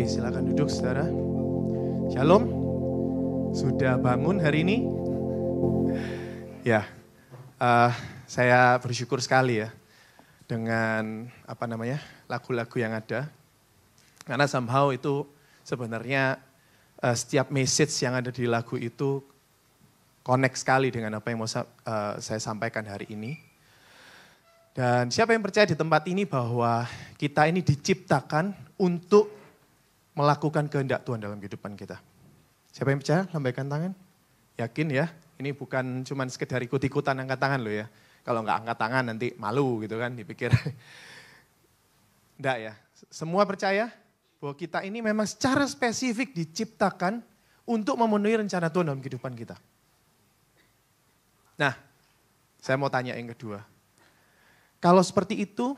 Oke, silakan duduk saudara. Shalom. Sudah bangun hari ini? Ya, saya bersyukur sekali ya dengan lagu-lagu yang ada. Karena somehow itu sebenarnya setiap message yang ada di lagu itu connect sekali dengan apa yang mau saya sampaikan hari ini. Dan siapa yang percaya di tempat ini bahwa kita ini diciptakan untuk melakukan kehendak Tuhan dalam kehidupan kita. Siapa yang percaya? Lambaikan tangan. Yakin ya? Ini bukan cuma sekedar ikut-ikutan angkat tangan loh ya. Kalau nggak angkat tangan nanti malu gitu kan dipikir. Enggak ya. Semua percaya bahwa kita ini memang secara spesifik diciptakan untuk memenuhi rencana Tuhan dalam kehidupan kita. Nah, saya mau tanya yang kedua. Kalau seperti itu,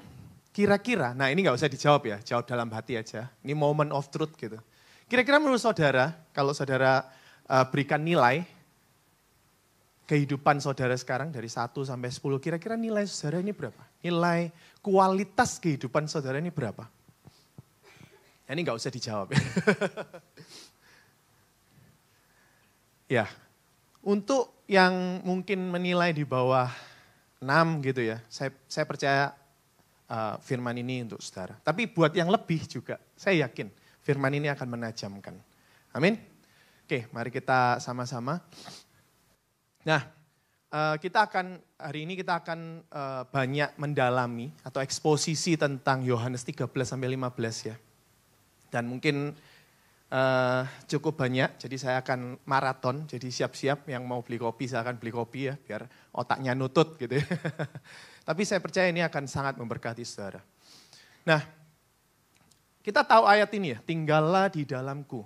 kira-kira, nah ini nggak usah dijawab ya, jawab dalam hati aja. Ini moment of truth gitu. Kira-kira menurut saudara, kalau saudara berikan nilai kehidupan saudara sekarang dari 1 sampai 10, kira-kira nilai saudara ini berapa? Nilai kualitas kehidupan saudara ini berapa? Ya, ini nggak usah dijawab ya. Ya, untuk yang mungkin menilai di bawah 6 gitu ya, saya percaya firman ini untuk saudara. Tapi buat yang lebih juga, saya yakin firman ini akan menajamkan. Amin. Oke, mari kita sama-sama. Nah, hari ini kita akan banyak mendalami atau eksposisi tentang Yohanes 13-15 ya. Dan mungkin cukup banyak, jadi saya akan maraton, jadi siap-siap yang mau beli kopi, saya akan beli kopi ya, biar otaknya nutut gitu ya. Tapi saya percaya ini akan sangat memberkati saudara. Nah, kita tahu ayat ini ya, tinggallah di dalamku.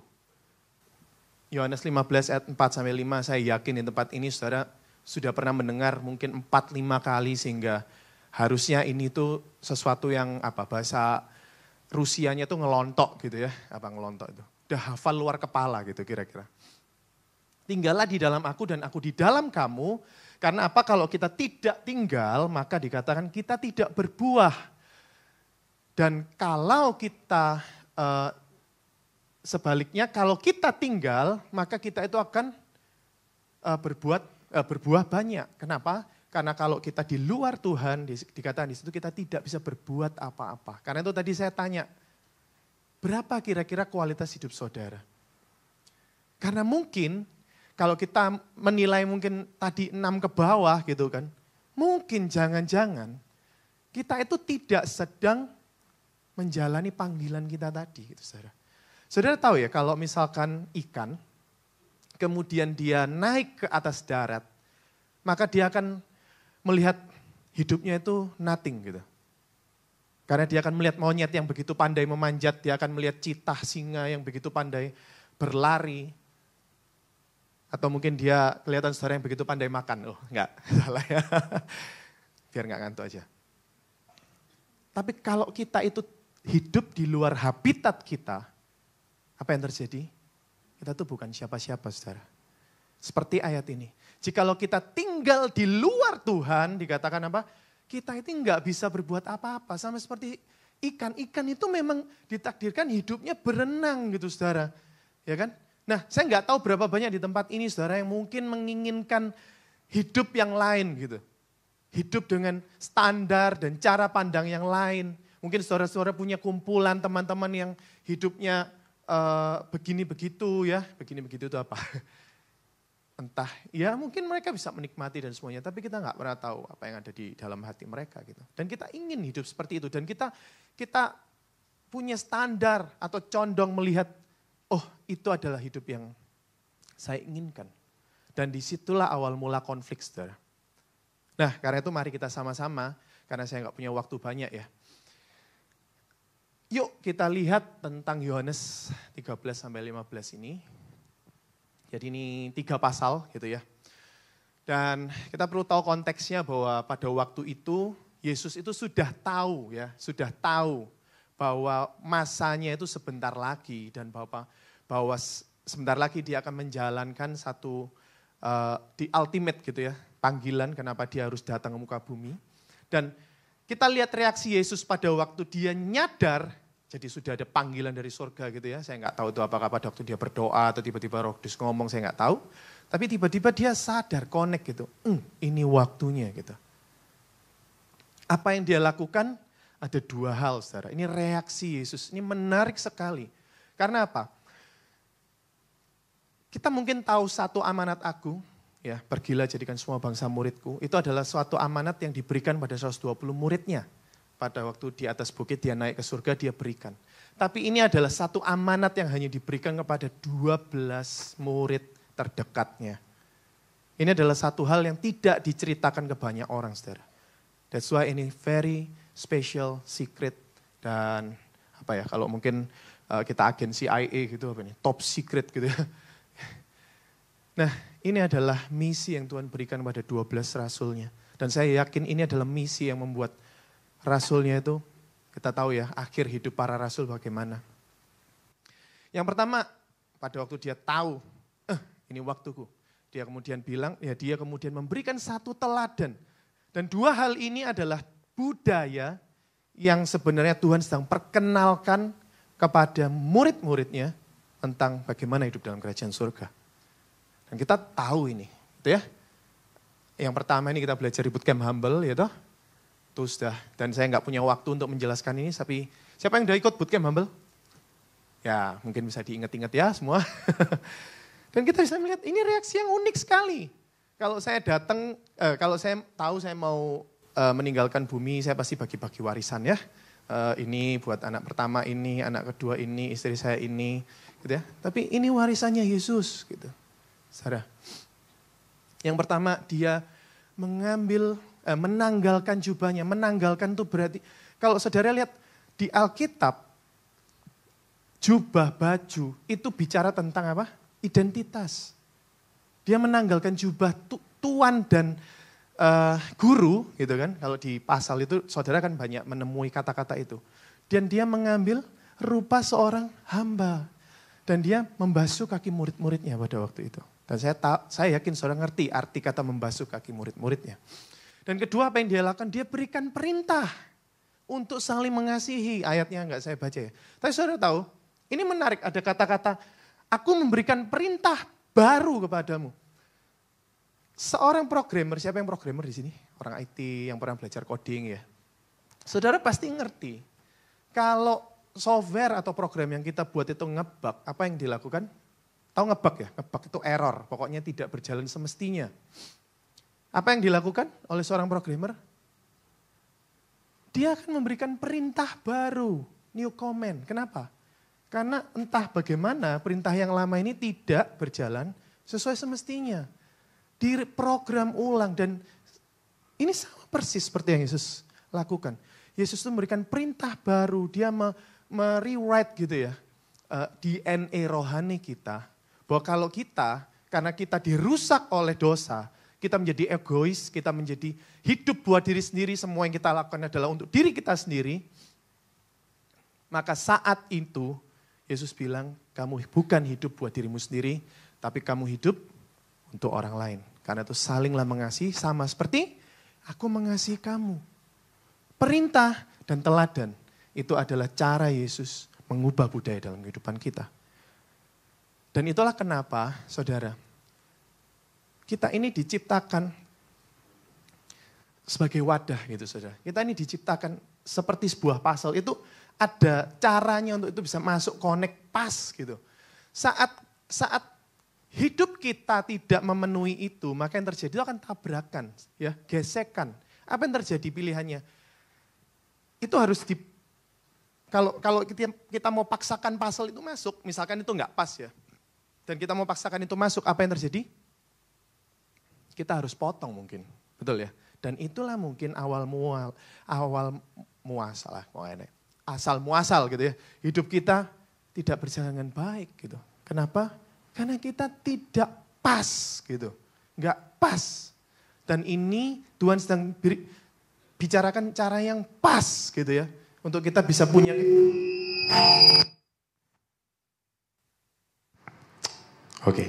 Yohanes 15 ayat 4-5, saya yakin di tempat ini saudara sudah pernah mendengar mungkin 4-5 kali sehingga harusnya ini tuh sesuatu yang bahasa Rusianya tuh ngelontok gitu ya. Apa ngelontok itu? Udah hafal luar kepala gitu kira-kira. Tinggallah di dalam aku dan aku di dalam kamu. Karena apa? Kalau kita tidak tinggal, maka dikatakan kita tidak berbuah. Dan kalau kita, sebaliknya, kalau kita tinggal, maka kita itu akan berbuah banyak. Kenapa? Karena kalau kita di luar Tuhan, dikatakan di situ kita tidak bisa berbuat apa-apa. Karena itu tadi saya tanya, berapa kira-kira kualitas hidup saudara? Karena mungkin kalau kita menilai mungkin tadi 6 ke bawah gitu kan, mungkin jangan-jangan kita itu tidak sedang menjalani panggilan kita tadi gitu saudara. Saudara tahu ya kalau misalkan ikan, kemudian dia naik ke atas darat, maka dia akan melihat hidupnya itu nothing gitu. Karena dia akan melihat monyet yang begitu pandai memanjat, dia akan melihat citah singa yang begitu pandai berlari. Atau mungkin dia kelihatan saudara yang begitu pandai makan. Oh enggak, salah ya. Biar enggak ngantuk aja. Tapi kalau kita itu hidup di luar habitat kita, apa yang terjadi? Kita tuh bukan siapa-siapa saudara. Seperti ayat ini. Jikalau kita tinggal di luar Tuhan, dikatakan apa? Kita itu enggak bisa berbuat apa-apa. Sama seperti ikan. Ikan itu memang ditakdirkan hidupnya berenang gitu saudara. Ya kan? Nah, saya nggak tahu berapa banyak di tempat ini saudara yang mungkin menginginkan hidup yang lain gitu. Hidup dengan standar dan cara pandang yang lain. Mungkin saudara-saudara punya kumpulan teman-teman yang hidupnya begini begitu ya. Begini begitu itu apa? Entah, ya mungkin mereka bisa menikmati dan semuanya. Tapi kita nggak pernah tahu apa yang ada di dalam hati mereka gitu. Dan kita ingin hidup seperti itu. Dan kita punya standar atau condong melihat, oh itu adalah hidup yang saya inginkan. Dan disitulah awal mula konflik saudara. Nah karena itu mari kita sama-sama, karena saya nggak punya waktu banyak ya. Yuk kita lihat tentang Yohanes 13-15 ini. Jadi ini 3 pasal gitu ya. Dan kita perlu tahu konteksnya bahwa pada waktu itu Yesus itu sudah tahu bahwa masanya itu sebentar lagi dan bahwa sebentar lagi dia akan menjalankan satu di ultimate gitu ya, panggilan kenapa dia harus datang ke muka bumi. Dan kita lihat reaksi Yesus pada waktu dia nyadar Jadi sudah ada panggilan dari surga gitu ya. Saya nggak tahu itu apakah pada waktu dia berdoa atau tiba-tiba Roh Kudus ngomong, saya nggak tahu. Tapi tiba-tiba dia sadar, connect gitu. Ini waktunya gitu. Apa yang dia lakukan? Ada dua hal, saudara. Ini reaksi Yesus. Ini menarik sekali. Karena apa? Kita mungkin tahu satu amanat agung, ya, pergilah jadikan semua bangsa muridku. Itu adalah suatu amanat yang diberikan pada 120 muridnya. Pada waktu di atas bukit dia naik ke surga, dia berikan. Tapi ini adalah satu amanat yang hanya diberikan kepada 12 murid terdekatnya. Ini adalah satu hal yang tidak diceritakan ke banyak orang, saudara. That's why ini very special, secret, dan apa ya, kalau mungkin kita agen CIA gitu, apa nih, top secret gitu ya. Nah, ini adalah misi yang Tuhan berikan pada 12 rasulnya. Dan saya yakin ini adalah misi yang membuat rasulnya itu, kita tahu ya, akhir hidup para rasul bagaimana. Yang pertama, pada waktu dia tahu, ini waktuku. Dia kemudian bilang, ya dia kemudian memberikan satu teladan. Dan dua hal ini adalah budaya yang sebenarnya Tuhan sedang perkenalkan kepada murid-muridnya tentang bagaimana hidup dalam kerajaan surga. Dan kita tahu ini, gitu ya. Yang pertama ini kita belajar di bootcamp Humble, ya toh. Itu sudah, dan saya nggak punya waktu untuk menjelaskan ini, tapi siapa yang udah ikut bootcamp Humble? Ya, mungkin bisa diingat-ingat ya semua. Dan kita bisa melihat ini reaksi yang unik sekali. Kalau saya datang, kalau saya tahu saya mau meninggalkan bumi, saya pasti bagi-bagi warisan ya. Ini buat anak pertama ini, anak kedua ini, istri saya ini, gitu ya. Tapi ini warisannya Yesus, gitu. Saudara. Yang pertama dia menanggalkan jubahnya. Menanggalkan itu berarti, kalau saudara lihat di Alkitab, jubah, baju, itu bicara tentang apa? Identitas. Dia menanggalkan jubah tuan dan guru, gitu kan. Kalau di pasal itu, saudara kan banyak menemui kata-kata itu. Dan dia mengambil rupa seorang hamba. Dan dia membasuh kaki murid-muridnya pada waktu itu. Dan saya yakin saudara ngerti arti kata membasuh kaki murid-muridnya. Dan kedua apa yang dia lakukan? Dia berikan perintah untuk saling mengasihi. Ayatnya enggak saya baca ya. Tapi saudara tahu, ini menarik ada kata-kata, aku memberikan perintah baru kepadamu. Seorang programmer, siapa yang programmer di sini? Orang IT yang pernah belajar coding ya. Saudara pasti ngerti, kalau software atau program yang kita buat itu ngebug, apa yang dilakukan? Tahu ngebug ya? Ngebug itu error, pokoknya tidak berjalan semestinya. Apa yang dilakukan oleh seorang programmer? Dia akan memberikan perintah baru, new command. Kenapa? Karena entah bagaimana perintah yang lama ini tidak berjalan sesuai semestinya. Diprogram ulang dan ini sama persis seperti yang Yesus lakukan. Yesus itu memberikan perintah baru, dia merewrite gitu ya, DNA rohani kita. Bahwa kalau kita, karena kita dirusak oleh dosa, kita menjadi egois, kita menjadi hidup buat diri sendiri, semua yang kita lakukan adalah untuk diri kita sendiri. Maka saat itu, Yesus bilang, kamu bukan hidup buat dirimu sendiri, tapi kamu hidup untuk orang lain. Karena itu salinglah mengasihi sama seperti aku mengasihi kamu. Perintah dan teladan itu adalah cara Yesus mengubah budaya dalam kehidupan kita. Dan itulah kenapa, saudara, kita ini diciptakan sebagai wadah gitu, saudara. Kita ini diciptakan seperti sebuah puzzle. Itu ada caranya untuk itu bisa masuk, connect, pas gitu. Saat hidup kita tidak memenuhi itu, maka yang terjadi itu akan tabrakan, ya, gesekan. Apa yang terjadi pilihannya? Itu harus kalau kita mau paksakan puzzle itu masuk, misalkan itu enggak pas ya. Dan kita mau paksakan itu masuk, apa yang terjadi? Kita harus potong mungkin, betul ya. Dan itulah mungkin asal muasal gitu ya. Hidup kita tidak berjalan dengan baik gitu. Kenapa? Karena kita tidak pas gitu. Enggak pas. Dan ini Tuhan sedang bicarakan cara yang pas gitu ya. Untuk kita bisa punya. Oke.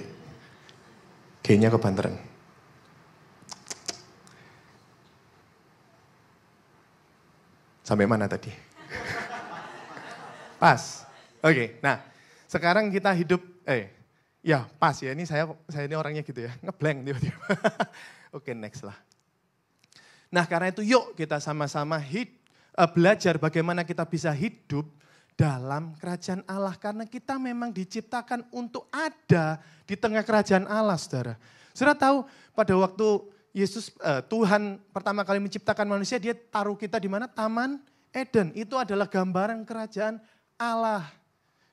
Kayaknya kebanteran. Sampai mana tadi? Pas. Oke, nah sekarang kita hidup, ya pas ya, ini saya ini orangnya gitu ya, ngeblank tiba-tiba. Oke, next lah. Nah karena itu yuk kita sama-sama belajar bagaimana kita bisa hidup dalam kerajaan Allah. Karena kita memang diciptakan untuk ada di tengah kerajaan Allah, saudara. Saudara tahu pada waktu Tuhan pertama kali menciptakan manusia, dia taruh kita di mana? Taman Eden. Itu adalah gambaran kerajaan Allah.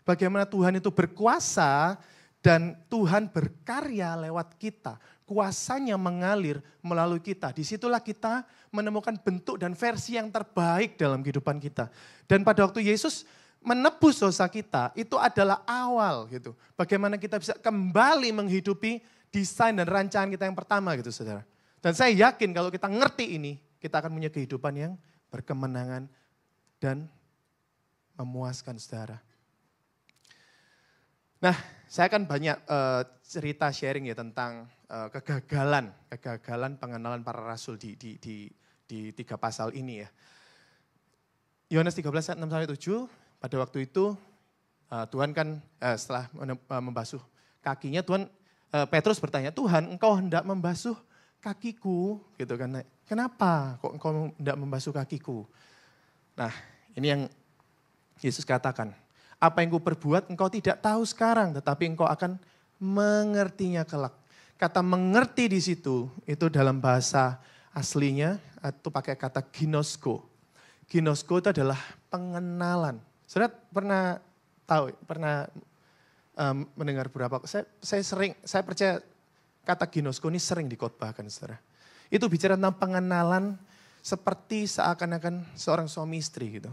Bagaimana Tuhan itu berkuasa dan Tuhan berkarya lewat kita. Kuasanya mengalir melalui kita. Disitulah kita menemukan bentuk dan versi yang terbaik dalam kehidupan kita. Dan pada waktu Yesus menebus dosa kita, itu adalah awal gitu. Bagaimana kita bisa kembali menghidupi desain dan rancangan kita yang pertama gitu, saudara. Dan saya yakin kalau kita ngerti ini, kita akan punya kehidupan yang berkemenangan dan memuaskan, saudara. Nah, saya akan banyak cerita sharing ya tentang kegagalan pengenalan para rasul di 3 pasal ini ya. Yohanes 13 ayat 6-7, pada waktu itu Tuhan kan setelah membasuh kakinya, Petrus bertanya, Tuhan engkau hendak membasuh kakiku gitu kan. Kenapa kok engkau hendak membasuh kakiku? Nah ini yang Yesus katakan, apa yang ku perbuat engkau tidak tahu sekarang, tetapi engkau akan mengertinya kelak. Kata mengerti di situ, itu dalam bahasa aslinya, itu pakai kata ginosko. Ginosko itu adalah pengenalan. Saudara pernah mendengar beberapa, saya percaya kata ginosko ini sering dikhotbahkan, saudara. Itu bicara tentang pengenalan seperti seakan-akan seorang suami istri gitu.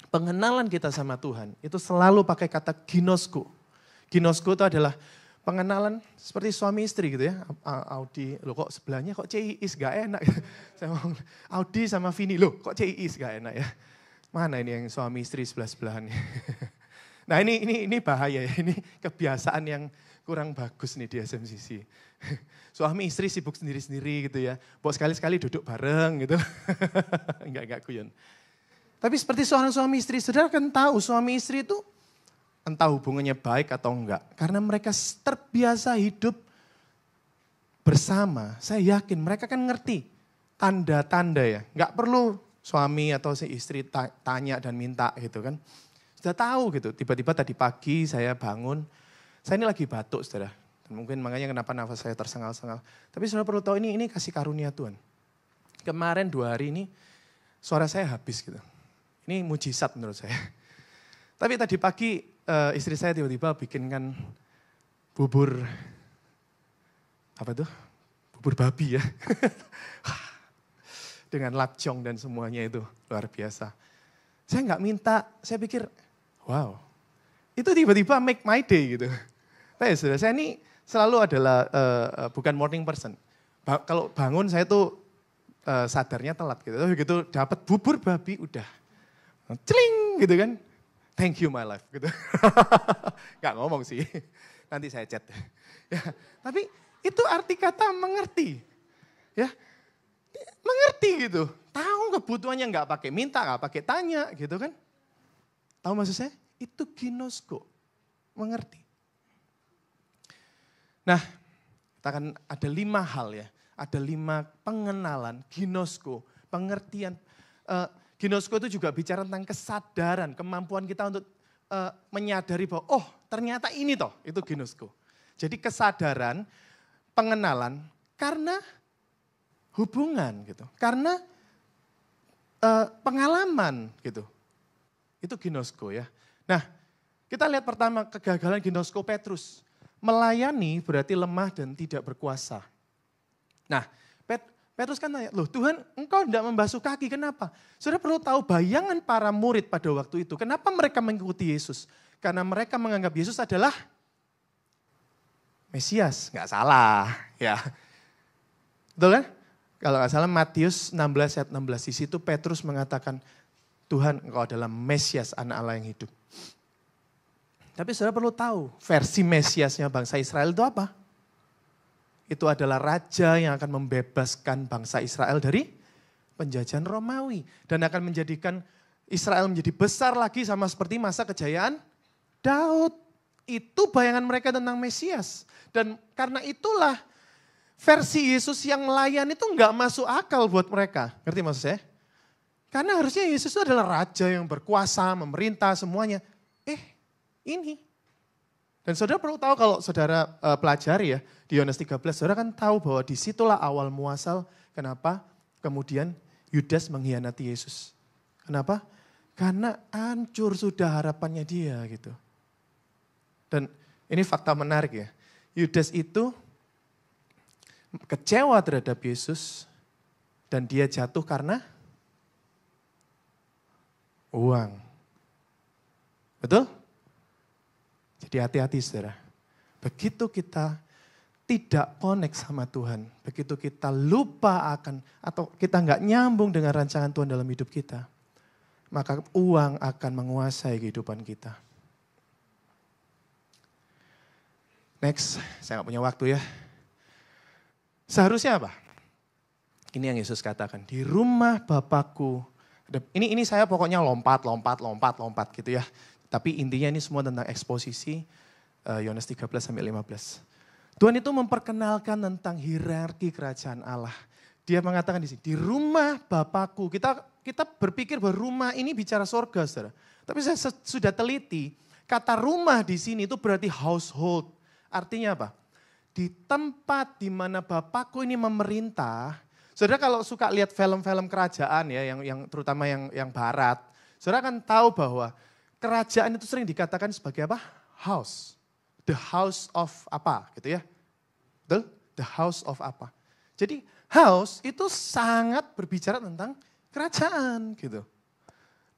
Pengenalan kita sama Tuhan itu selalu pakai kata ginosko. Ginosko itu adalah pengenalan seperti suami istri gitu ya. Audi, loh kok sebelahnya kok CIIS gak enak. Saya ngomong, Audi sama Vini, loh kok CIIS gak enak ya. Mana ini yang suami istri sebelah-sebelahan. Nah ini bahaya ya, ini kebiasaan yang kurang bagus nih di SMCC. Suami istri sibuk sendiri-sendiri gitu ya. Buat sekali-sekali duduk bareng gitu. Enggak guyon. Tapi seperti seorang suami istri, saudara kan tahu suami istri itu entah hubungannya baik atau enggak. Karena mereka terbiasa hidup bersama. Saya yakin mereka kan ngerti tanda-tanda ya. Enggak perlu suami atau si istri tanya dan minta gitu kan. Sudah tahu gitu, tiba-tiba tadi pagi saya bangun, saya ini lagi batuk saudara. Dan mungkin makanya kenapa nafas saya tersengal-sengal. Tapi saudara perlu tahu ini kasih karunia Tuhan. Kemarin 2 hari ini suara saya habis gitu. Ini mujizat menurut saya. Tapi tadi pagi istri saya tiba-tiba bikinkan bubur, apa tuh? Bubur babi ya. Dengan lapjong dan semuanya itu luar biasa. Saya nggak minta, saya pikir, wow. Itu tiba-tiba make my day gitu. Tapi saudara, saya ini selalu adalah bukan morning person. Kalau bangun saya tuh sadarnya telat gitu. Tapi begitu dapat bubur babi udah. Celing gitu kan. Thank you my life gitu. Gak ngomong sih. Nanti saya chat. Ya, tapi itu arti kata mengerti. Ya. Mengerti gitu. Tahu kebutuhannya nggak pakai minta, nggak pakai tanya gitu kan. Tahu maksud saya? Itu ginosko. Mengerti. Nah, kita akan ada 5 hal ya. Ada 5 pengenalan, ginosko, pengertian. Ginosko itu juga bicara tentang kesadaran, kemampuan kita untuk menyadari bahwa oh ternyata ini toh, itu ginosko. Jadi kesadaran, pengenalan karena hubungan gitu. Karena pengalaman gitu. Itu ginosko ya. Nah kita lihat pertama kegagalan ginosko Petrus. Melayani berarti lemah dan tidak berkuasa. Nah Petrus kan tanya, loh Tuhan engkau tidak membasuh kaki, kenapa? Saudara perlu tahu bayangan para murid pada waktu itu. Kenapa mereka mengikuti Yesus? Karena mereka menganggap Yesus adalah Mesias. Nggak salah ya. Betul kan? Kalau nggak salah Matius 16 ayat 16 di situ Petrus mengatakan, Tuhan engkau adalah Mesias anak Allah yang hidup. Tapi saudara perlu tahu versi Mesiasnya bangsa Israel itu apa? Itu adalah raja yang akan membebaskan bangsa Israel dari penjajahan Romawi. Dan akan menjadikan Israel menjadi besar lagi sama seperti masa kejayaan Daud. Itu bayangan mereka tentang Mesias. Dan karena itulah versi Yesus yang layan itu nggak masuk akal buat mereka. Ngerti maksud saya? Karena harusnya Yesus itu adalah raja yang berkuasa, memerintah semuanya. Ini. Dan saudara perlu tahu kalau saudara pelajari ya di Yohanes 13, saudara kan tahu bahwa disitulah awal muasal kenapa kemudian Yudas mengkhianati Yesus. Kenapa? Karena hancur sudah harapannya dia gitu. Dan ini fakta menarik ya. Yudas itu kecewa terhadap Yesus dan dia jatuh karena uang. Betul? Jadi hati-hati saudara. Begitu kita tidak connect sama Tuhan, begitu kita lupa akan, atau kita nggak nyambung dengan rancangan Tuhan dalam hidup kita, maka uang akan menguasai kehidupan kita. Next, saya nggak punya waktu ya. Seharusnya apa? Ini yang Yesus katakan, di rumah Bapakku. Ini saya pokoknya lompat gitu ya. Tapi intinya ini semua tentang eksposisi Yohanes 13-15. Tuhan itu memperkenalkan tentang hierarki kerajaan Allah. Dia mengatakan di sini, di rumah Bapakku. Kita berpikir bahwa rumah ini bicara sorga, saudara. Tapi saya sudah teliti, kata rumah di sini itu berarti household. Artinya apa? Di tempat di mana Bapakku ini memerintah. Saudara kalau suka lihat film-film kerajaan ya, yang terutama yang barat, saudara kan tahu bahwa kerajaan itu sering dikatakan sebagai apa? House. The house of apa gitu ya. The house of apa. Jadi house itu sangat berbicara tentang kerajaan gitu.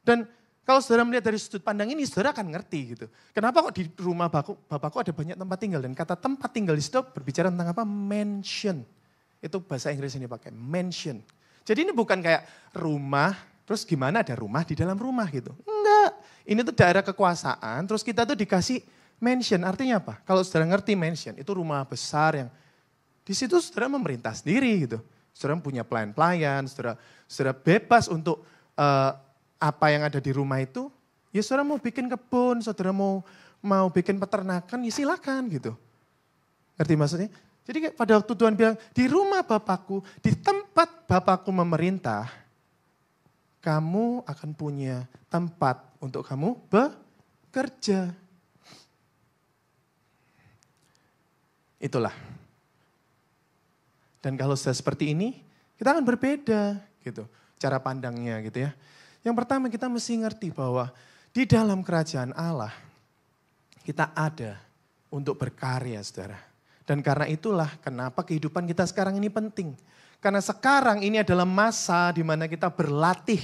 Dan kalau saudara melihat dari sudut pandang ini, saudara akan ngerti gitu. Kenapa kok di rumah Bapakku ada banyak tempat tinggal. Dan kata tempat tinggal di situ berbicara tentang apa? Mansion. Itu bahasa Inggris ini pakai, mansion. Jadi ini bukan kayak rumah, terus gimana ada rumah di dalam rumah gitu. Enggak, ini tuh daerah kekuasaan, terus kita tuh dikasih mansion. Artinya apa? Kalau saudara ngerti mansion, itu rumah besar yang di situ saudara memerintah sendiri gitu. Saudara punya pelayan-pelayan, saudara bebas untuk apa yang ada di rumah itu. Ya saudara mau bikin kebun, saudara mau bikin peternakan, ya silakan gitu. Ngerti maksudnya? Jadi pada waktu Tuhan bilang, di rumah Bapakku, di tempat Bapakku memerintah, kamu akan punya tempat untuk kamu bekerja. Itulah. Dan kalau sudah seperti ini, kita akan berbeda gitu, cara pandangnya gitu ya. Yang pertama kita mesti ngerti bahwa di dalam kerajaan Allah, kita ada untuk berkarya saudara. Dan karena itulah kenapa kehidupan kita sekarang ini penting. Karena sekarang ini adalah masa di mana kita berlatih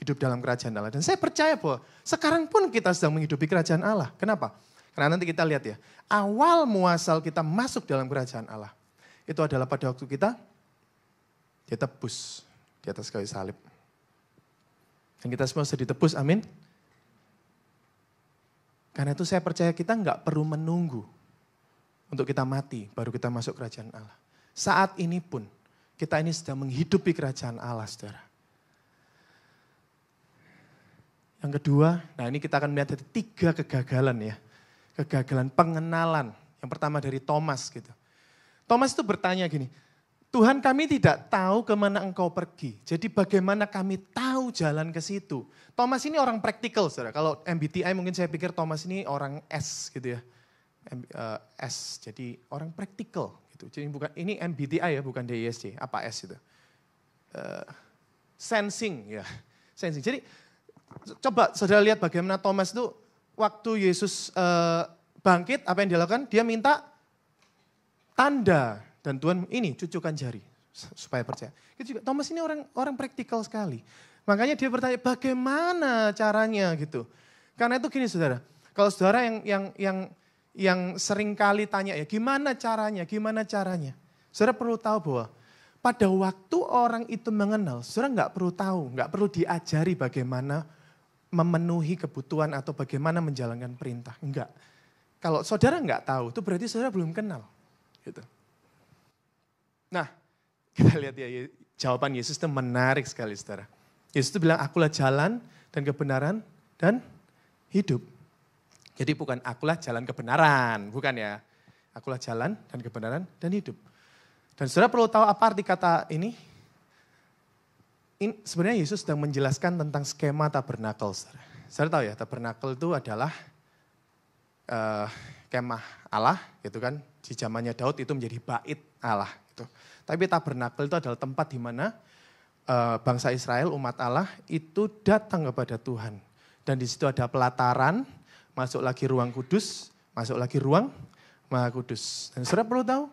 hidup dalam kerajaan Allah. Dan saya percaya bahwa sekarang pun kita sedang menghidupi kerajaan Allah. Kenapa? Karena nanti kita lihat ya, awal muasal kita masuk dalam kerajaan Allah. Itu adalah pada waktu kita ditebus di atas kayu salib. Dan kita semua sudah ditebus, amin. Karena itu saya percaya kita nggak perlu menunggu untuk kita mati, baru kita masuk kerajaan Allah. Saat ini pun, kita ini sedang menghidupi kerajaan Allah, saudara. Yang kedua, nah ini kita akan melihat ada 3 kegagalan ya. Kegagalan pengenalan. Yang pertama dari Thomas gitu. Thomas itu bertanya gini, Tuhan kami tidak tahu kemana engkau pergi. Jadi bagaimana kami tahu jalan ke situ. Thomas ini orang praktikal, saudara. Kalau MBTI mungkin saya pikir Thomas ini orang S gitu ya. S, jadi orang praktikal gitu. Jadi bukan ini MBTI ya, bukan DISC. Apa S itu? Sensing ya, sensing. Jadi coba saudara lihat bagaimana Thomas itu waktu Yesus bangkit, apa yang dia lakukan? Dia minta tanda dan Tuhan ini cucukkan jari supaya percaya. Gitu juga Thomas ini orang praktikal sekali. Makanya dia bertanya bagaimana caranya gitu. Karena itu gini saudara, kalau saudara yang sering kali tanya ya gimana caranya. Saudara perlu tahu bahwa pada waktu orang itu mengenal, saudara nggak perlu tahu, nggak perlu diajari bagaimana memenuhi kebutuhan atau bagaimana menjalankan perintah. Enggak. Kalau saudara nggak tahu, itu berarti saudara belum kenal. Gitu. Nah, kita lihat ya jawaban Yesus itu menarik sekali saudara. Yesus itu bilang, akulah jalan dan kebenaran dan hidup. Jadi bukan akulah jalan kebenaran, bukan ya. Akulah jalan dan kebenaran dan hidup. Dan saudara perlu tahu apa arti kata ini? Sebenarnya Yesus sedang menjelaskan tentang skema tabernakel. Saudara tahu ya, tabernakel itu adalah kemah Allah, gitu kan. Di zamannya Daud itu menjadi bait Allah. Gitu. Tapi tabernakel itu adalah tempat di mana bangsa Israel, umat Allah itu datang kepada Tuhan. Dan di situ ada pelataran, masuk lagi ruang kudus, masuk lagi ruang Maha Kudus. Dan saudara perlu tahu,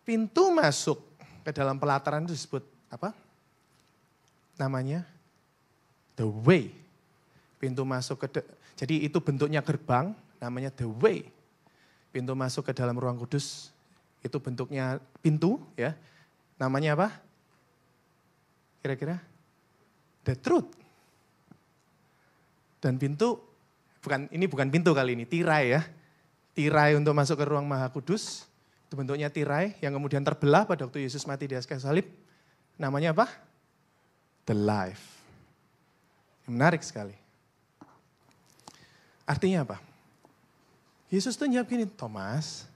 pintu masuk ke dalam pelataran itu disebut apa? Namanya the way. Pintu masuk jadi itu bentuknya gerbang, namanya the way. Pintu masuk ke dalam ruang kudus, itu bentuknya pintu, ya. Namanya apa? Kira-kira? The truth. Dan pintu, ini bukan pintu kali ini, tirai ya. Tirai untuk masuk ke ruang Maha Kudus. Itu bentuknya tirai yang kemudian terbelah pada waktu Yesus mati di atas kayu salib. Namanya apa? The life. Menarik sekali. Artinya apa? Yesus tuh jawab gini, Thomas,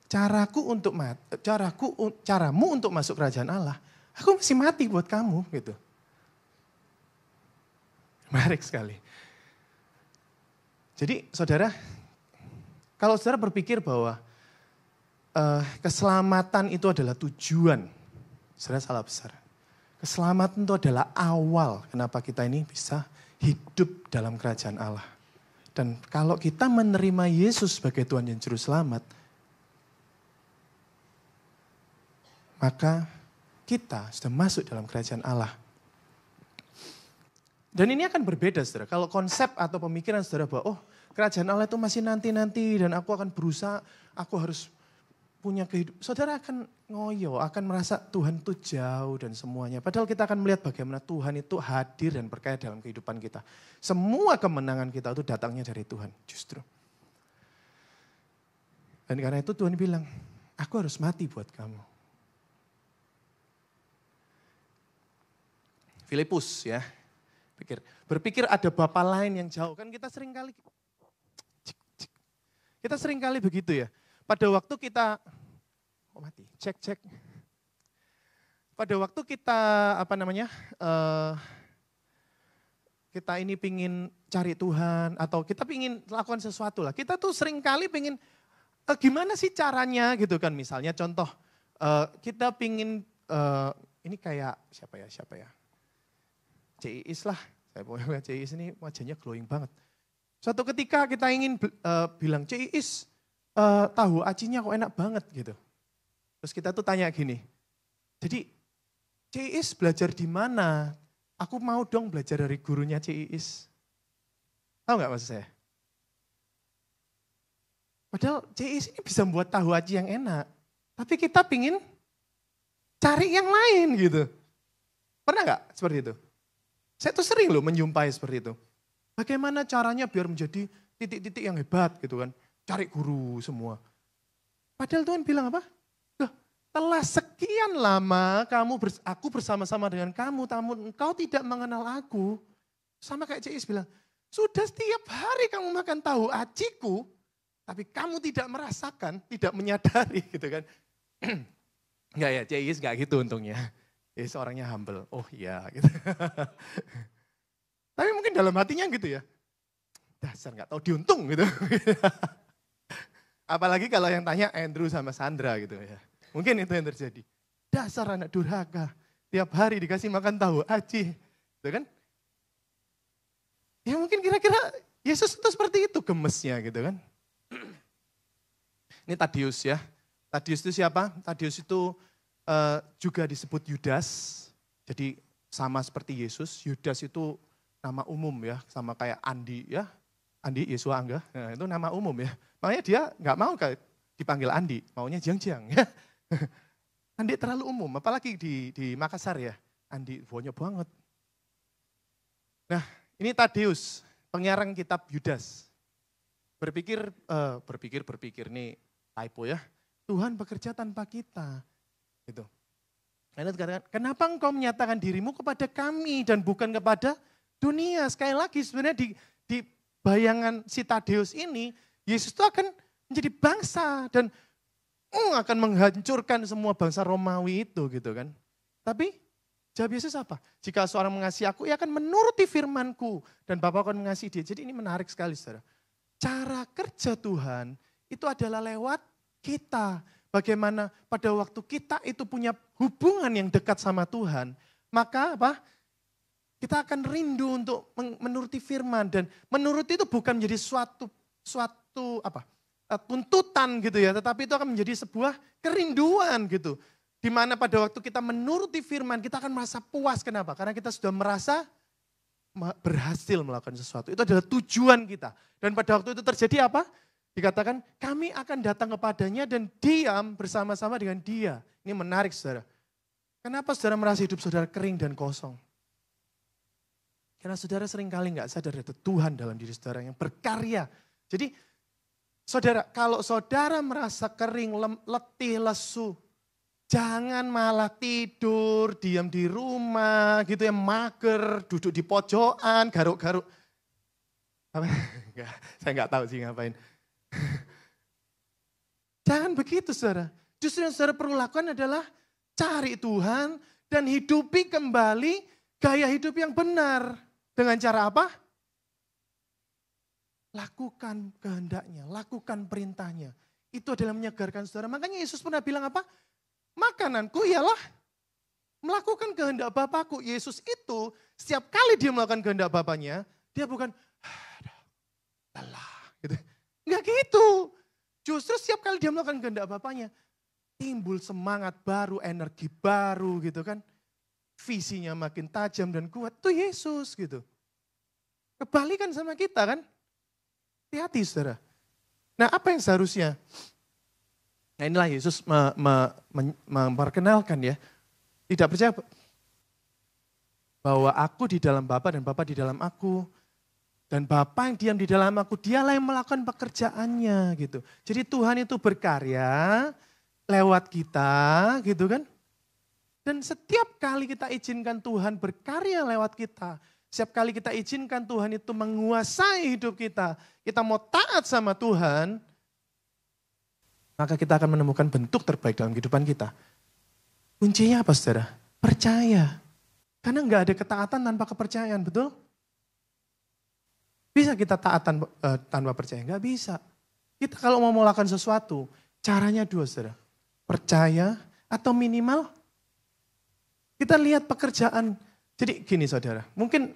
caramu untuk masuk kerajaan Allah, aku masih mati buat kamu gitu. Menarik sekali. Jadi saudara, kalau saudara berpikir bahwa keselamatan itu adalah tujuan, saudara salah besar. Keselamatan itu adalah awal kenapa kita ini bisa hidup dalam kerajaan Allah. Dan kalau kita menerima Yesus sebagai Tuhan dan Juru Selamat, maka kita sudah masuk dalam kerajaan Allah. Dan ini akan berbeda, saudara. Kalau konsep atau pemikiran saudara bahwa, kerajaan Allah itu masih nanti-nanti dan aku akan berusaha, aku harus punya kehidupan. Saudara akan ngoyo, akan merasa Tuhan itu jauh dan semuanya. Padahal kita akan melihat bagaimana Tuhan itu hadir dan berkaya dalam kehidupan kita. Semua kemenangan kita itu datangnya dari Tuhan, justru. Dan karena itu Tuhan bilang, aku harus mati buat kamu. Filipus ya, berpikir ada bapa lain yang jauh. Kan kita sering kali begitu ya. Pada waktu kita, cek. Pada waktu kita, kita ini pingin cari Tuhan, atau kita pingin lakukan sesuatu lah. Kita tuh sering kali pingin, gimana sih caranya gitu kan. Misalnya contoh, kita pingin, ini kayak siapa ya. CIIS lah, saya pokoknya CIIS ini wajahnya glowing banget. Suatu ketika kita ingin bilang, CIIS, tahu acinya kok enak banget gitu. Terus kita tuh tanya gini, jadi CIIS belajar di mana? Aku mau dong belajar dari gurunya CIIS. Tahu nggak maksud saya? Padahal CIIS ini bisa membuat tahu aci yang enak. Tapi kita pingin cari yang lain gitu. Pernah nggak seperti itu? Saya tuh sering loh menjumpai seperti itu. Bagaimana caranya biar menjadi titik-titik yang hebat gitu kan. Cari guru semua. Padahal Tuhan bilang apa? Telah sekian lama aku bersama-sama dengan kamu, namun engkau tidak mengenal aku. Sama kayak CIS bilang, sudah setiap hari kamu makan tahu aciku, tapi kamu tidak merasakan, tidak menyadari gitu kan. Enggak ya, CIS enggak gitu untungnya. CIS orangnya humble, oh iya gitu. Tapi mungkin dalam hatinya gitu ya, dasar enggak tahu diuntung gitu. Apalagi kalau yang tanya Andrew sama Sandra gitu ya. Mungkin itu yang terjadi. Dasar anak durhaka. Tiap hari dikasih makan tahu, aci. Gitu kan? Ya mungkin kira-kira Yesus itu seperti itu gemesnya gitu kan. Ini Tadius ya. Tadius itu siapa? Tadius itu juga disebut Yudas. Jadi sama seperti Yesus. Yudas itu nama umum ya. Sama kayak Andi ya. Andi, Yesua Angga. Nah, itu nama umum ya. Makanya dia nggak mau dipanggil Andi. Maunya Jiang-Jiang ya. Andi terlalu umum, apalagi di Makassar ya. Andi banyak banget. Nah ini Tadeus, pengarang kitab Yudas. Berpikir nih typo ya. Tuhan bekerja tanpa kita. Gitu. Karena dikatakan, kenapa engkau menyatakan dirimu kepada kami dan bukan kepada dunia? Sekali lagi sebenarnya di bayangan si Tadeus ini, Yesus itu akan menjadi bangsa dan akan menghancurkan semua bangsa Romawi itu gitu kan. Tapi jawab Yesus apa? Jika seorang mengasihi aku, ia akan menuruti firmanku dan Bapa akan mengasihi dia. Jadi ini menarik sekali saudara. Cara kerja Tuhan itu adalah lewat kita. Bagaimana pada waktu kita itu punya hubungan yang dekat sama Tuhan, maka apa? Kita akan rindu untuk menuruti firman dan menuruti itu bukan menjadi suatu tuntutan gitu ya, tetapi itu akan menjadi sebuah kerinduan gitu. Di mana pada waktu kita menuruti firman, kita akan merasa puas. Kenapa? Karena kita sudah merasa berhasil melakukan sesuatu. Itu adalah tujuan kita. Dan pada waktu itu terjadi apa? Dikatakan kami akan datang kepadanya dan diam bersama-sama dengan dia. Ini menarik saudara. Kenapa saudara merasa hidup saudara kering dan kosong? Karena saudara seringkali nggak sadar ada Tuhan dalam diri saudara yang berkarya. Jadi saudara, kalau saudara merasa kering, letih, lesu, jangan malah tidur, diam di rumah gitu ya, mager, duduk di pojokan, garuk-garuk. Saya nggak tahu sih ngapain. Jangan begitu saudara. Justru yang saudara perlu lakukan adalah cari Tuhan dan hidupi kembali gaya hidup yang benar. Dengan cara apa? Lakukan kehendaknya, lakukan perintahnya. Itu adalah menyegarkan saudara. Makanya Yesus pernah bilang apa? Makananku ialah melakukan kehendak Bapakku. Yesus itu setiap kali dia melakukan kehendak Bapaknya, dia bukan lelah gitu. Enggak gitu. Justru setiap kali dia melakukan kehendak Bapaknya, timbul semangat baru, energi baru gitu kan. Visinya makin tajam dan kuat. Itu Yesus gitu. Kebalikan sama kita kan. Hati-hati saudara. Nah apa yang seharusnya? Nah inilah Yesus memperkenalkan ya. Tidak percaya bahwa aku di dalam Bapa dan Bapa di dalam aku. Dan Bapa yang diam di dalam aku, dialah yang melakukan pekerjaannya gitu. Jadi Tuhan itu berkarya lewat kita gitu kan. Dan setiap kali kita izinkan Tuhan berkarya lewat kita, setiap kali kita izinkan Tuhan itu menguasai hidup kita mau taat sama Tuhan, maka kita akan menemukan bentuk terbaik dalam kehidupan kita. Kuncinya apa saudara? Percaya. Karena nggak ada ketaatan tanpa kepercayaan, betul? Bisa kita taat tanpa percaya? Nggak bisa. Kita kalau mau melakukan sesuatu, caranya dua saudara. Percaya atau minimal kita lihat pekerjaan. Jadi gini saudara, mungkin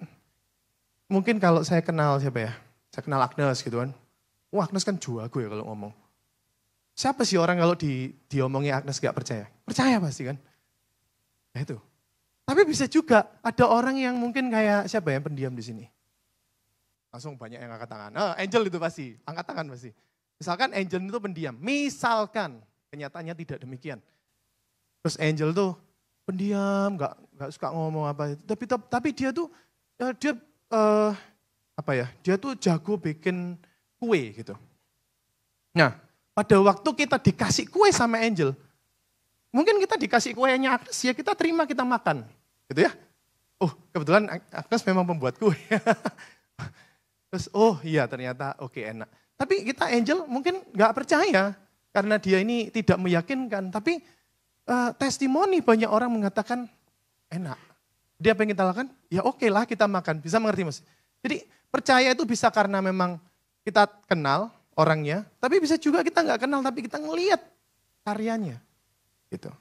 kalau saya kenal siapa ya? Saya kenal Agnes gitu kan. Wah Agnes kan jago ya kalau ngomong. Siapa sih orang kalau diomongin Agnes gak percaya? Percaya pasti kan? Nah itu. Tapi bisa juga ada orang yang mungkin kayak siapa ya pendiam di sini. Langsung banyak yang angkat tangan. Oh, Angel itu pasti, angkat tangan pasti. Misalkan Angel itu pendiam. Misalkan, kenyataannya tidak demikian. Terus Angel tuh pendiam, nggak suka ngomong apa. Tapi dia tuh, dia tuh jago bikin kue gitu. Nah, pada waktu kita dikasih kue sama Angel, mungkin kita dikasih kuenya Agnes ya kita terima, kita makan. Gitu ya. Oh, kebetulan Agnes memang pembuat kue. Terus oh iya ternyata oke enak. Tapi kita Angel mungkin nggak percaya karena dia ini tidak meyakinkan. Tapi testimoni banyak orang mengatakan enak. Dia pengen kita lakukan, ya oke lah kita makan. Bisa mengerti mas? Jadi percaya itu bisa karena memang kita kenal orangnya. Tapi bisa juga kita nggak kenal tapi kita ngelihat karyanya. Gitu.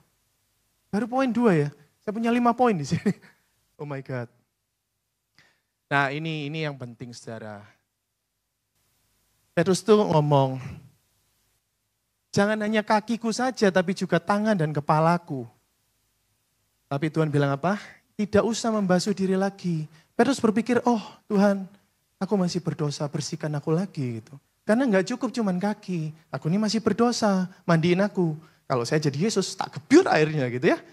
Baru poin 2 ya. Saya punya 5 poin di sini. Oh my God. Nah ini yang penting saudara. Petrus tuh ngomong, jangan hanya kakiku saja tapi juga tangan dan kepalaku. Tapi Tuhan bilang apa? Tidak usah membasuh diri lagi. Petrus berpikir, oh Tuhan aku masih berdosa, bersihkan aku lagi gitu. Karena gak cukup cuman kaki, aku ini masih berdosa, mandiin aku. Kalau saya jadi Yesus tak gebyur airnya gitu ya.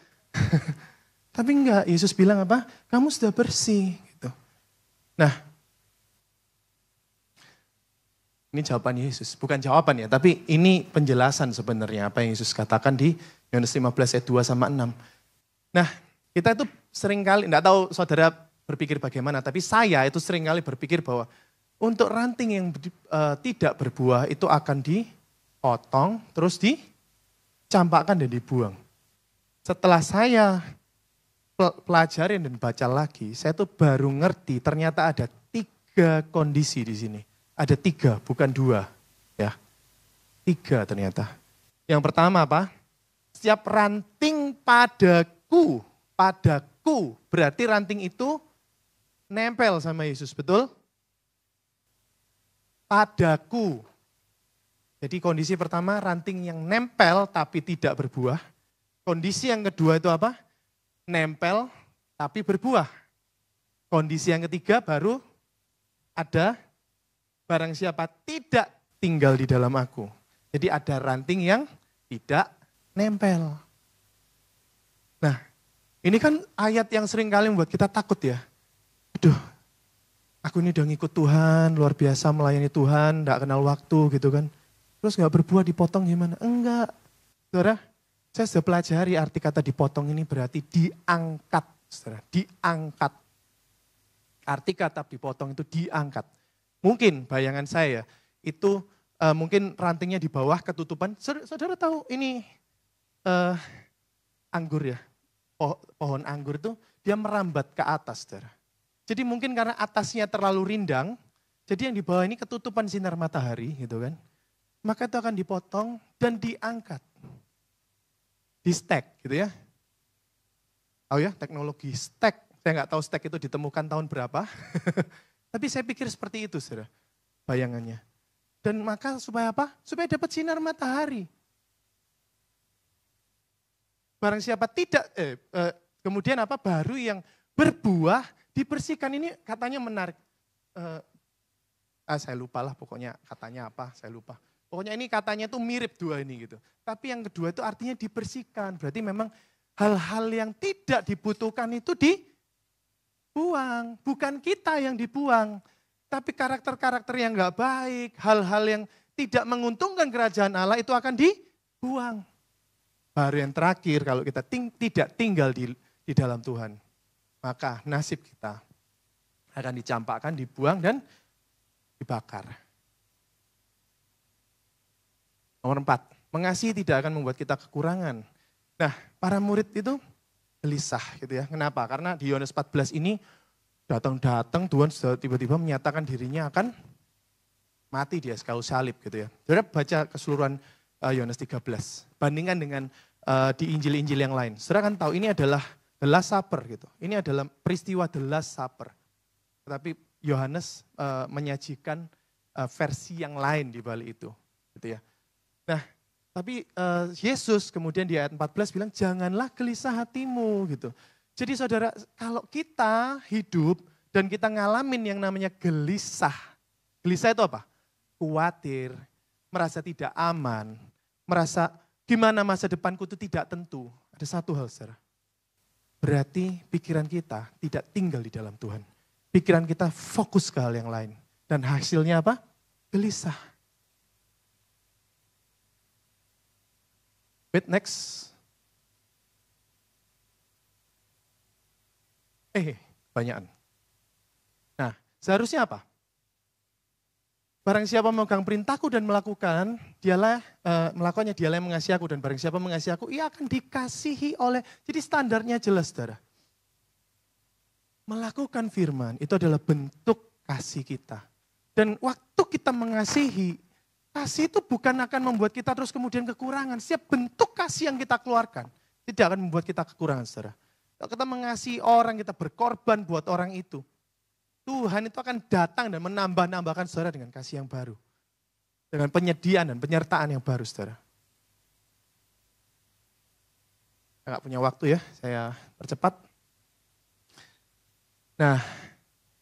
Tapi enggak, Yesus bilang apa? Kamu sudah bersih. Nah, ini jawaban Yesus. Bukan jawaban ya, tapi ini penjelasan sebenarnya apa yang Yesus katakan di Yohanes 15 ayat 2 sama 6. Nah, kita itu seringkali, enggak tahu saudara berpikir bagaimana, tapi saya itu seringkali berpikir bahwa untuk ranting yang tidak berbuah itu akan dipotong, terus dicampakkan dan dibuang. Setelah saya pelajari dan baca lagi, saya tuh baru ngerti ternyata ada 3 kondisi di sini. Ada 3, bukan 2. Ya, 3 ternyata. Yang pertama apa? Setiap ranting padaku berarti ranting itu nempel sama Yesus, betul? Padaku. Jadi kondisi pertama ranting yang nempel tapi tidak berbuah. Kondisi yang kedua itu apa? Nempel tapi berbuah. Kondisi yang ketiga baru ada barang siapa tidak tinggal di dalam aku. Jadi ada ranting yang tidak nempel. Nah, ini kan ayat yang sering kali membuat kita takut ya. Aduh, aku ini udah ngikut Tuhan, luar biasa melayani Tuhan, gak kenal waktu gitu kan. Terus gak berbuah dipotong gimana? Enggak. Saudara, saya sudah pelajari arti kata dipotong ini berarti diangkat. Saudara, diangkat. Arti kata dipotong itu diangkat. Mungkin bayangan saya itu mungkin rantingnya di bawah ketutupan. Saudara tahu ini anggur ya, pohon anggur itu dia merambat ke atas, saudara. Jadi mungkin karena atasnya terlalu rindang, jadi yang di bawah ini ketutupan sinar matahari gitu kan. Maka itu akan dipotong dan diangkat. Di stack gitu ya. Tahu ya teknologi stack. Saya nggak tahu stack itu ditemukan tahun berapa. Tapi saya pikir seperti itu, saudara, bayangannya. Dan maka supaya apa? Supaya dapat sinar matahari. Barang siapa tidak, kemudian apa? Baru yang berbuah dibersihkan. Ini katanya menarik. Saya lupa lah pokoknya katanya apa, saya lupa. Pokoknya ini katanya tuh mirip 2 ini gitu. Tapi yang kedua itu artinya dibersihkan. Berarti memang hal-hal yang tidak dibutuhkan itu dibuang. Bukan kita yang dibuang. Tapi karakter-karakter yang gak baik, hal-hal yang tidak menguntungkan kerajaan Allah itu akan dibuang. Baru yang terakhir kalau kita tidak tinggal di dalam Tuhan, maka nasib kita akan dicampakkan, dibuang dan dibakar. Nomor 4, mengasihi tidak akan membuat kita kekurangan. Nah, para murid itu gelisah gitu ya. Kenapa? Karena di Yohanes 14 ini datang Tuhan tiba-tiba menyatakan dirinya akan mati di kayu salib gitu ya. Saudara baca keseluruhan Yohanes 13. Bandingkan dengan di Injil-Injil yang lain. Saudara kan tahu ini adalah the last supper gitu. Ini adalah peristiwa the last supper. Tetapi Yohanes menyajikan versi yang lain di balik itu gitu ya. Nah, tapi Yesus kemudian di ayat 14 bilang janganlah gelisah hatimu gitu. Jadi saudara, kalau kita hidup dan kita ngalamin yang namanya gelisah. Gelisah itu apa? Khawatir, merasa tidak aman, merasa gimana masa depanku itu tidak tentu. Ada satu hal, saudara. Berarti pikiran kita tidak tinggal di dalam Tuhan. Pikiran kita fokus ke hal yang lain. Dan hasilnya apa? Gelisah. Wait, next. Banyakan. Nah, seharusnya apa? Barang siapa memegang perintahku dan melakukan, melakukannya dialah yang mengasihi aku. Dan barang siapa mengasihi aku, ia akan dikasihi oleh, jadi standarnya jelas, saudara. Melakukan firman, itu adalah bentuk kasih kita. Dan waktu kita mengasihi, kasih itu bukan akan membuat kita terus kemudian kekurangan. Setiap bentuk kasih yang kita keluarkan, tidak akan membuat kita kekurangan, saudara. Kalau kita mengasihi orang, kita berkorban buat orang itu. Tuhan itu akan datang dan menambah-nambahkan saudara dengan kasih yang baru. Dengan penyediaan dan penyertaan yang baru, saudara. Saya gak punya waktu ya, saya percepat. Nah,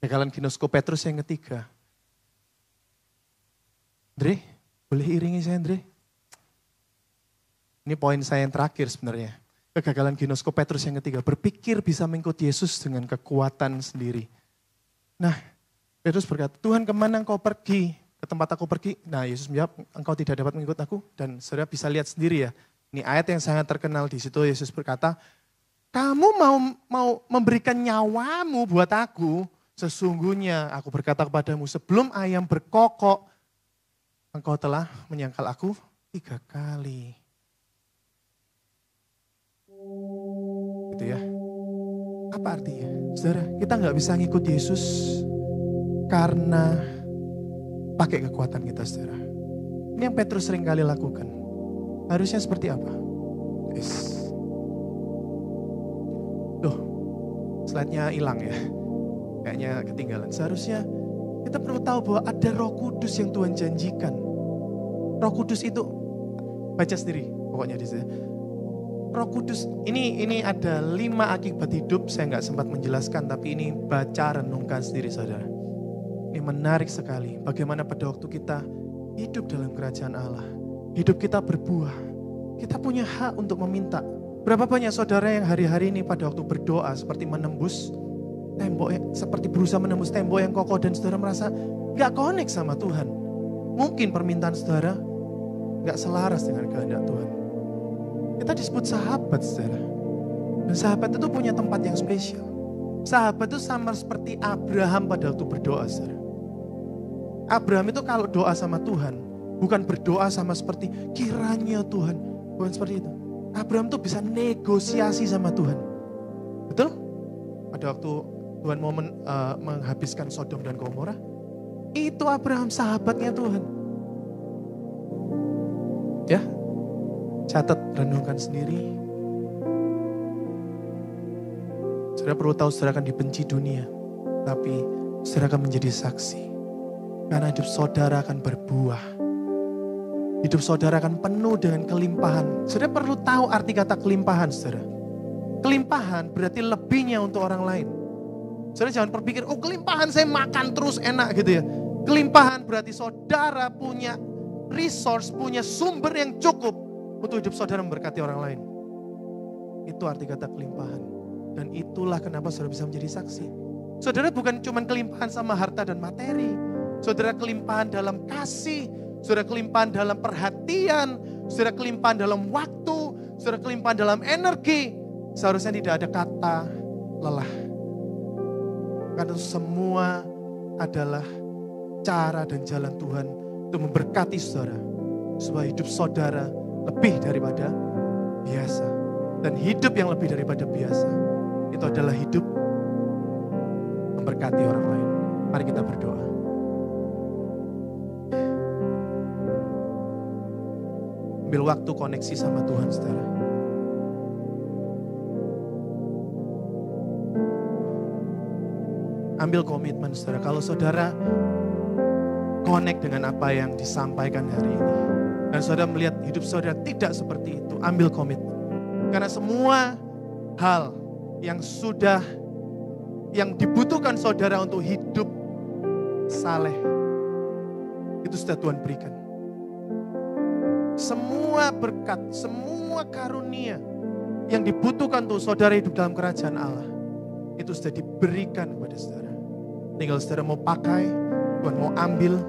kegagalan Ginosko Petrus yang ketiga. Andre, boleh iringi saya, Andre? Ini poin saya yang terakhir sebenarnya. Kegagalan Ginosko Petrus yang ketiga, berpikir bisa mengikuti Yesus dengan kekuatan sendiri. Nah, Petrus berkata, Tuhan kemana engkau pergi? Ke tempat aku pergi? Nah, Yesus menjawab, engkau tidak dapat mengikut aku. Dan saudara bisa lihat sendiri ya, ini ayat yang sangat terkenal di situ. Yesus berkata, kamu mau memberikan nyawamu buat aku, sesungguhnya aku berkata kepadamu, sebelum ayam berkokok, engkau telah menyangkal aku 3 kali. Gitu ya. Apa artinya? Saudara, kita nggak bisa ngikut Yesus karena pakai kekuatan kita, saudara. Ini yang Petrus sering kali lakukan. Harusnya seperti apa? Yes. Duh, slide-nya hilang ya. Kayaknya ketinggalan. Seharusnya kita perlu tahu bahwa ada Roh Kudus yang Tuhan janjikan. Roh Kudus itu, baca sendiri pokoknya di sini. Roh Kudus, ini ada 5 akibat hidup, saya nggak sempat menjelaskan, tapi ini baca renungkan sendiri saudara. Ini menarik sekali, bagaimana pada waktu kita hidup dalam kerajaan Allah, hidup kita berbuah, kita punya hak untuk meminta. Berapa banyak saudara yang hari-hari ini pada waktu berdoa seperti menembus tembok, seperti berusaha menembus tembok yang kokoh dan saudara merasa nggak connect sama Tuhan. Mungkin permintaan saudara nggak selaras dengan kehendak Tuhan. Kita disebut sahabat, saudara. Dan sahabat itu punya tempat yang spesial. Sahabat itu sama seperti Abraham pada waktu berdoa, saudara. Abraham itu kalau doa sama Tuhan, bukan berdoa sama seperti kiranya Tuhan. Bukan seperti itu. Abraham itu bisa negosiasi sama Tuhan. Betul? Pada waktu Tuhan mau menghabiskan Sodom dan Gomora, itu Abraham sahabatnya Tuhan. Ya, catat, renungkan sendiri. Saudara perlu tahu saudara akan dibenci dunia, tapi saudara akan menjadi saksi. Karena hidup saudara akan berbuah. Hidup saudara akan penuh dengan kelimpahan. Saudara perlu tahu arti kata kelimpahan, saudara. Kelimpahan berarti lebihnya untuk orang lain. Saudara jangan berpikir, oh kelimpahan saya makan terus enak gitu ya. Kelimpahan berarti saudara punya resource, punya sumber yang cukup untuk hidup saudara memberkati orang lain. Itu arti kata kelimpahan. Dan itulah kenapa saudara bisa menjadi saksi. Saudara bukan cuma kelimpahan sama harta dan materi. Saudara kelimpahan dalam kasih. Saudara kelimpahan dalam perhatian. Saudara kelimpahan dalam waktu. Saudara kelimpahan dalam energi. Seharusnya tidak ada kata lelah. Karena semua adalah cara dan jalan Tuhan untuk memberkati saudara. Supaya hidup saudara lebih daripada biasa. Dan hidup yang lebih daripada biasa, itu adalah hidup memberkati orang lain. Mari kita berdoa. Ambil waktu koneksi sama Tuhan, saudara. Ambil komitmen, saudara. Kalau saudara connect dengan apa yang disampaikan hari ini, dan saudara melihat hidup saudara tidak seperti itu, ambil komitmen. Karena semua hal yang dibutuhkan saudara untuk hidup saleh, itu sudah Tuhan berikan. Semua berkat, semua karunia yang dibutuhkan untuk saudara hidup dalam kerajaan Allah, itu sudah diberikan kepada saudara. Tinggal saudara mau pakai, Tuhan mau ambil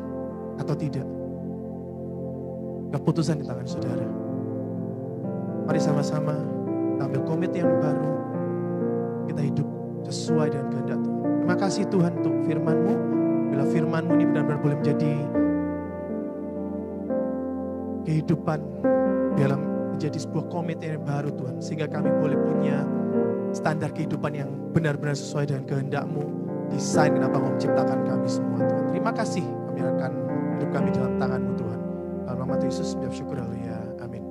atau tidak. Keputusan di tangan saudara. Mari sama-sama kita ambil komitmen yang baru. Kita hidup sesuai dengan kehendak Tuhan. Terima kasih Tuhan untuk firman-Mu. Bila firman-Mu ini benar-benar boleh menjadi kehidupan dalam menjadi sebuah komitmen yang baru Tuhan. Sehingga kami boleh punya standar kehidupan yang benar-benar sesuai dengan kehendak-Mu. Desain kenapa Kau menciptakan kami semua Tuhan. Terima kasih kami akan hidup kami dalam tangan-Mu Tuhan. Dalam nama Yesus, syukur haleluya. Amin.